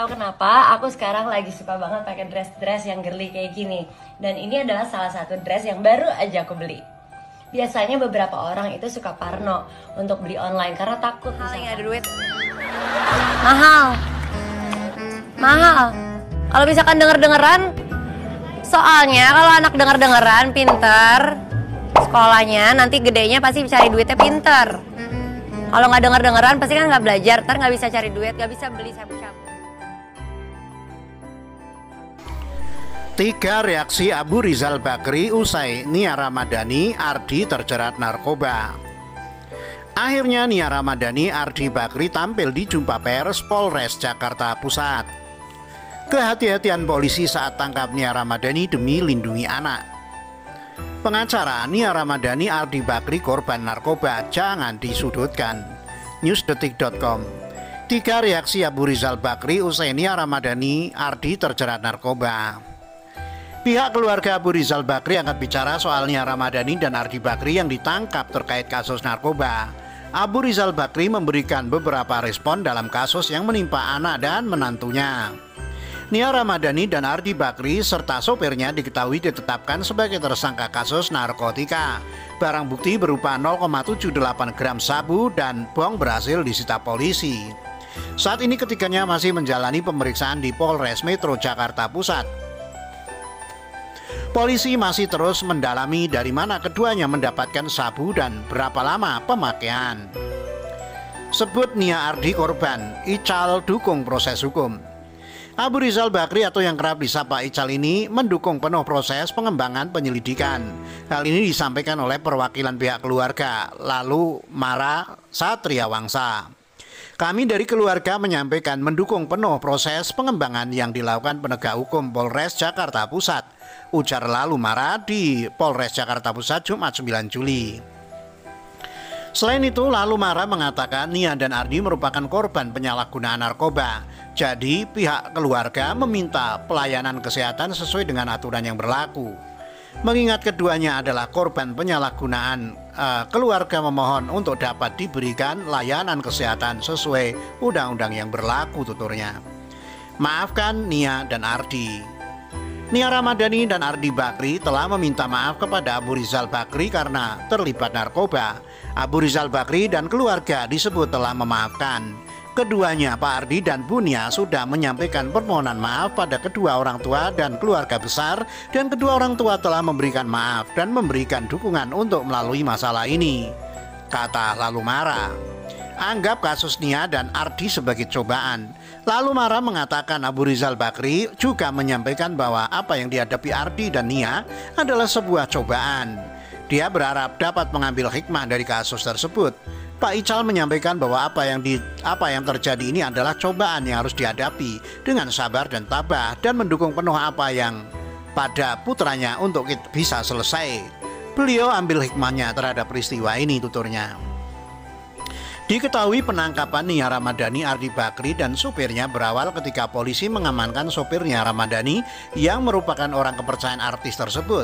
tahu kenapa aku sekarang lagi suka banget pakai dress yang girly kayak gini. Dan ini adalah salah satu dress yang baru aja aku beli. Biasanya beberapa orang itu suka parno untuk beli online karena takut misalnya ada duit. Mahal. Kalau misalkan denger-dengeran, soalnya kalau anak denger-dengeran pinter sekolahnya, nanti gedenya pasti cari duitnya pinter. Kalau nggak denger-dengeran pasti kan nggak belajar, ntar nggak bisa cari duit, nggak bisa beli sabu-sabu. 3 reaksi Abu Rizal Bakri usai Nia Ramadhani Ardi terjerat narkoba. Akhirnya Nia Ramadhani Ardi Bakri tampil di jumpa pers Polres Jakarta Pusat. Kehati-hatian polisi saat tangkap Nia Ramadhani demi lindungi anak. Pengacara Nia Ramadhani Ardi Bakri korban narkoba jangan disudutkan. Newsdetik.com. 3 reaksi Abu Rizal Bakri usai Nia Ramadhani Ardi terjerat narkoba. Pihak keluarga Abu Rizal Bakri angkat bicara soal Nia Ramadhani dan Ardi Bakri yang ditangkap terkait kasus narkoba. Abu Rizal Bakri memberikan beberapa respon dalam kasus yang menimpa anak dan menantunya. Nia Ramadhani dan Ardi Bakri serta sopirnya diketahui ditetapkan sebagai tersangka kasus narkotika. Barang bukti berupa 0,78 gram sabu dan bong berhasil disita polisi. Saat ini ketiganya masih menjalani pemeriksaan di Polres Metro Jakarta Pusat. Polisi masih terus mendalami dari mana keduanya mendapatkan sabu dan berapa lama pemakaian. Sebut Nia Ardi korban, Ical dukung proses hukum. Abu Rizal Bakri atau yang kerap disapa Ical ini mendukung penuh proses pengembangan penyelidikan. Hal ini disampaikan oleh perwakilan pihak keluarga, lalu Mara Satria Wangsa. Kami dari keluarga menyampaikan mendukung penuh proses pengembangan yang dilakukan penegak hukum Polres Jakarta Pusat, ujar lalu Mara di Polres Jakarta Pusat Jumat 9 Juli. Selain itu, lalu Mara mengatakan Nia dan Ardi merupakan korban penyalahgunaan narkoba. Jadi pihak keluarga meminta pelayanan kesehatan sesuai dengan aturan yang berlaku. Mengingat keduanya adalah korban penyalahgunaan, keluarga memohon untuk dapat diberikan layanan kesehatan sesuai undang-undang yang berlaku, tuturnya. Maafkan Nia dan Ardi. Nia Ramadhani dan Ardi Bakri telah meminta maaf kepada Abu Rizal Bakri karena terlibat narkoba. Abu Rizal Bakri dan keluarga disebut telah memaafkan. Keduanya, Pak Ardi dan Bu Nia, sudah menyampaikan permohonan maaf pada kedua orang tua dan keluarga besar, dan kedua orang tua telah memberikan maaf dan memberikan dukungan untuk melalui masalah ini, kata lalu Mara. Anggap kasus Nia dan Ardi sebagai cobaan. Lalu Mara mengatakan Abu Rizal Bakri juga menyampaikan bahwa apa yang dihadapi Ardi dan Nia adalah sebuah cobaan. Dia berharap dapat mengambil hikmah dari kasus tersebut. Pak Ical menyampaikan bahwa apa yang terjadi ini adalah cobaan yang harus dihadapi dengan sabar dan tabah dan mendukung penuh apa yang pada putranya untuk bisa selesai. Beliau ambil hikmahnya terhadap peristiwa ini, tuturnya. Diketahui penangkapan Nia Ramadhani Ardi Bakri dan supirnya berawal ketika polisi mengamankan sopir Nia Ramadhani yang merupakan orang kepercayaan artis tersebut.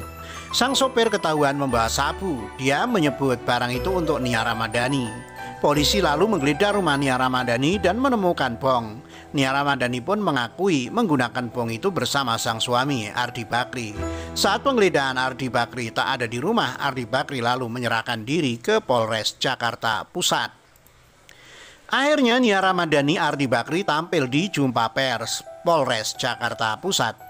Sang sopir ketahuan membawa sabu. Dia menyebut barang itu untuk Nia Ramadhani. Polisi lalu menggeledah rumah Nia Ramadhani dan menemukan bong. Nia Ramadhani pun mengakui menggunakan bong itu bersama sang suami Ardi Bakri. Saat penggeledahan Ardi Bakri tak ada di rumah, Ardi Bakri lalu menyerahkan diri ke Polres Jakarta Pusat. Akhirnya Nia Ramadhani Ardi Bakri tampil di jumpa pers Polres Jakarta Pusat.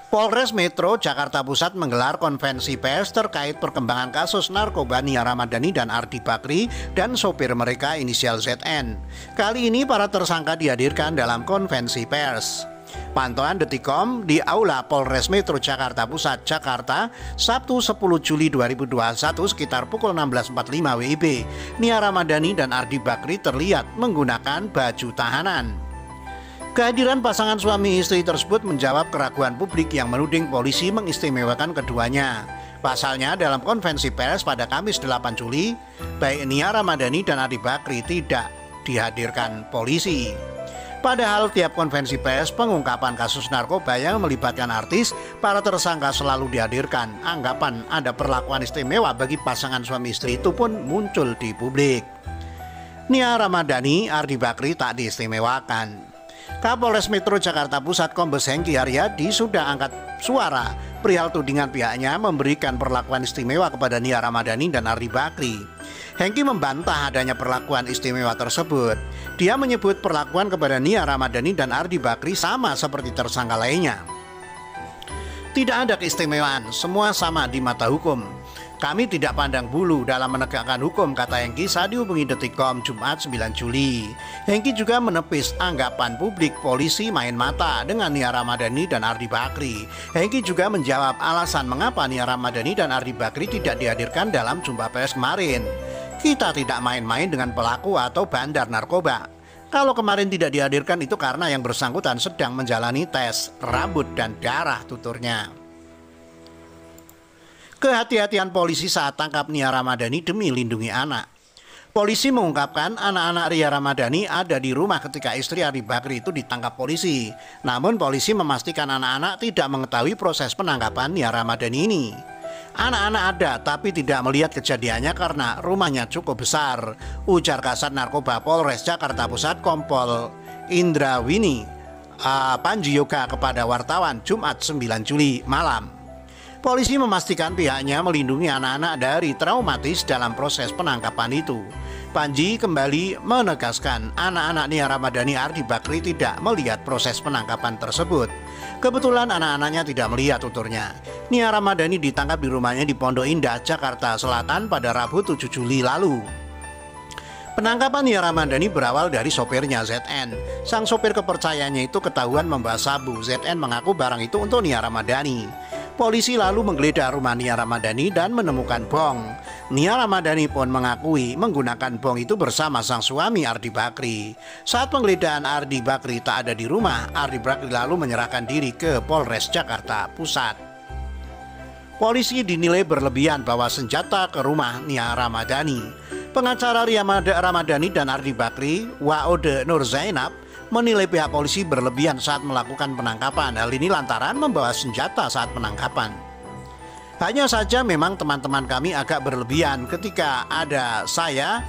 Polres Metro Jakarta Pusat menggelar konferensi pers terkait perkembangan kasus narkoba Nia Ramadhani dan Ardi Bakri dan sopir mereka inisial ZN. Kali ini para tersangka dihadirkan dalam konferensi pers. Pantauan Detikcom di Aula Polres Metro Jakarta Pusat, Jakarta, Sabtu 10 Juli 2021 sekitar pukul 16.45 WIB. Nia Ramadhani dan Ardi Bakri terlihat menggunakan baju tahanan. Kehadiran pasangan suami istri tersebut menjawab keraguan publik yang menuding polisi mengistimewakan keduanya. Pasalnya dalam konferensi pers pada Kamis 8 Juli, baik Nia Ramadhani dan Ardi Bakri tidak dihadirkan polisi. Padahal tiap konferensi pers pengungkapan kasus narkoba yang melibatkan artis, para tersangka selalu dihadirkan. Anggapan ada perlakuan istimewa bagi pasangan suami istri itu pun muncul di publik. Nia Ramadhani, Ardi Bakri tak diistimewakan. Kapolres Metro Jakarta Pusat Kombes Hengki Haryadi sudah angkat suara perihal tudingan pihaknya memberikan perlakuan istimewa kepada Nia Ramadhani dan Ardi Bakri. Hengki membantah adanya perlakuan istimewa tersebut. Dia menyebut perlakuan kepada Nia Ramadhani dan Ardi Bakri sama seperti tersangka lainnya. Tidak ada keistimewaan, semua sama di mata hukum. Kami tidak pandang bulu dalam menegakkan hukum, kata Hengki saat dihubungi Detikcom Jumat 9 Juli. Hengki juga menepis anggapan publik polisi main mata dengan Nia Ramadhani dan Ardi Bakri. Hengki juga menjawab alasan mengapa Nia Ramadhani dan Ardi Bakri tidak dihadirkan dalam jumpa pers kemarin. Kita tidak main-main dengan pelaku atau bandar narkoba. Kalau kemarin tidak dihadirkan itu karena yang bersangkutan sedang menjalani tes rambut dan darah, tuturnya. Kehati-hatian polisi saat tangkap Nia Ramadhani demi lindungi anak. Polisi mengungkapkan anak-anak Nia Ramadhani ada di rumah ketika istri Ardi Bakri itu ditangkap polisi. Namun polisi memastikan anak-anak tidak mengetahui proses penangkapan Nia Ramadhani ini. Anak-anak ada tapi tidak melihat kejadiannya karena rumahnya cukup besar, ujar Kasat Narkoba Polres Jakarta Pusat Kompol Indra Wini Panjioga kepada wartawan Jumat 9 Juli malam. Polisi memastikan pihaknya melindungi anak-anak dari traumatis dalam proses penangkapan itu. Panji kembali menegaskan anak-anak Nia Ramadhani Ardi Bakri tidak melihat proses penangkapan tersebut. Kebetulan anak-anaknya tidak melihat, tuturnya. Nia Ramadhani ditangkap di rumahnya di Pondok Indah, Jakarta Selatan pada Rabu 7 Juli lalu. Penangkapan Nia Ramadhani berawal dari sopirnya ZN. Sang sopir kepercayaannya itu ketahuan membawa sabu. ZN mengaku barang itu untuk Nia Ramadhani. Polisi lalu menggeledah rumah Nia Ramadhani dan menemukan bong. Nia Ramadhani pun mengakui menggunakan bong itu bersama sang suami Ardi Bakri. Saat penggeledahan Ardi Bakri tak ada di rumah, Ardi Bakri lalu menyerahkan diri ke Polres Jakarta Pusat. Polisi dinilai berlebihan bawa senjata ke rumah Nia Ramadhani. Pengacara Nia Ramadhani dan Ardi Bakri, Waode Nur Zainab, menilai pihak polisi berlebihan saat melakukan penangkapan. Hal ini lantaran membawa senjata saat penangkapan. Hanya saja memang teman-teman kami agak berlebihan ketika ada saya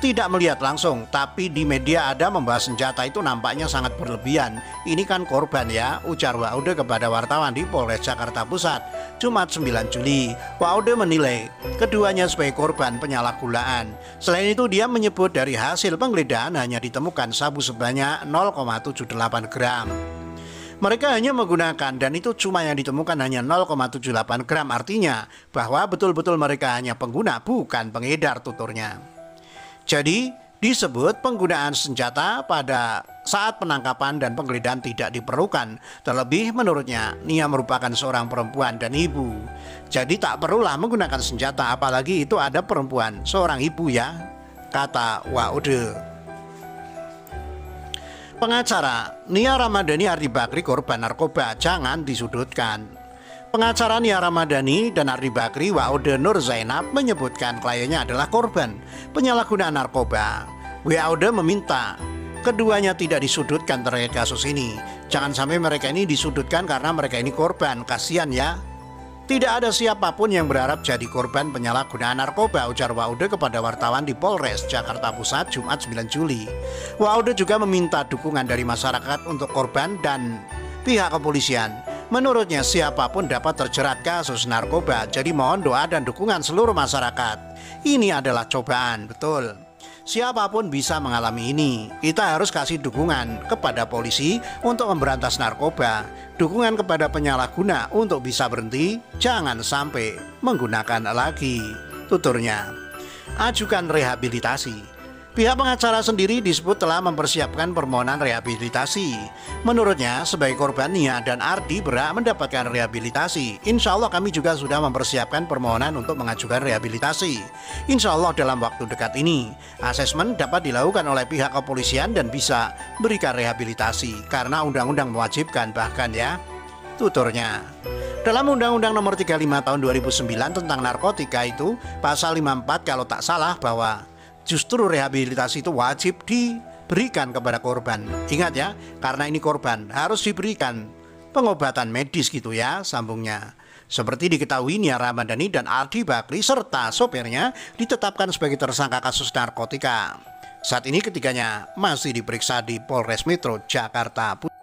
tidak melihat langsung, tapi di media ada membawa senjata itu nampaknya sangat berlebihan. Ini kan korban ya, ujar Waode kepada wartawan di Polres Jakarta Pusat Jumat 9 Juli. Waode menilai keduanya sebagai korban penyalahgunaan. Selain itu dia menyebut dari hasil penggeledahan hanya ditemukan sabu sebanyak 0,78 gram. Mereka hanya menggunakan dan itu cuma yang ditemukan hanya 0,78 gram, artinya bahwa betul-betul mereka hanya pengguna bukan pengedar, tuturnya. Jadi disebut penggunaan senjata pada saat penangkapan dan penggeledahan tidak diperlukan. Terlebih menurutnya Nia merupakan seorang perempuan dan ibu. Jadi tak perlulah menggunakan senjata, apalagi itu ada perempuan, seorang ibu ya, kata Waode. Pengacara Nia Ramadhani Ardi Bakri korban narkoba jangan disudutkan. Pengacara Nia Ramadhani dan Ardi Bakri, Waode Nur Zainab, menyebutkan kliennya adalah korban penyalahgunaan narkoba. Waode meminta keduanya tidak disudutkan terkait kasus ini. Jangan sampai mereka ini disudutkan karena mereka ini korban, kasihan ya. Tidak ada siapapun yang berharap jadi korban penyalahgunaan narkoba, ujar Waode kepada wartawan di Polres Jakarta Pusat Jumat 9 Juli. Waode juga meminta dukungan dari masyarakat untuk korban dan pihak kepolisian. Menurutnya siapapun dapat terjerat kasus narkoba, jadi mohon doa dan dukungan seluruh masyarakat. Ini adalah cobaan, betul. Siapapun bisa mengalami ini. Kita harus kasih dukungan kepada polisi untuk memberantas narkoba, dukungan kepada penyalahguna untuk bisa berhenti, jangan sampai menggunakan lagi, tuturnya. Ajukan rehabilitasi. Pihak pengacara sendiri disebut telah mempersiapkan permohonan rehabilitasi. Menurutnya, sebagai korban Nia dan Ardi berhak mendapatkan rehabilitasi. Insya Allah kami juga sudah mempersiapkan permohonan untuk mengajukan rehabilitasi. Insya Allah dalam waktu dekat ini, asesmen dapat dilakukan oleh pihak kepolisian dan bisa berikan rehabilitasi. Karena undang-undang mewajibkan bahkan ya, tuturnya. Dalam Undang-Undang Nomor 35 Tahun 2009 tentang narkotika itu, pasal 54 kalau tak salah bahwa justru rehabilitasi itu wajib diberikan kepada korban. Ingat ya, karena ini korban harus diberikan pengobatan medis gitu ya, sambungnya. Seperti diketahui Nia Ramadhani dan Ardi Bakri serta sopirnya ditetapkan sebagai tersangka kasus narkotika. Saat ini ketiganya masih diperiksa di Polres Metro Jakarta Pusat.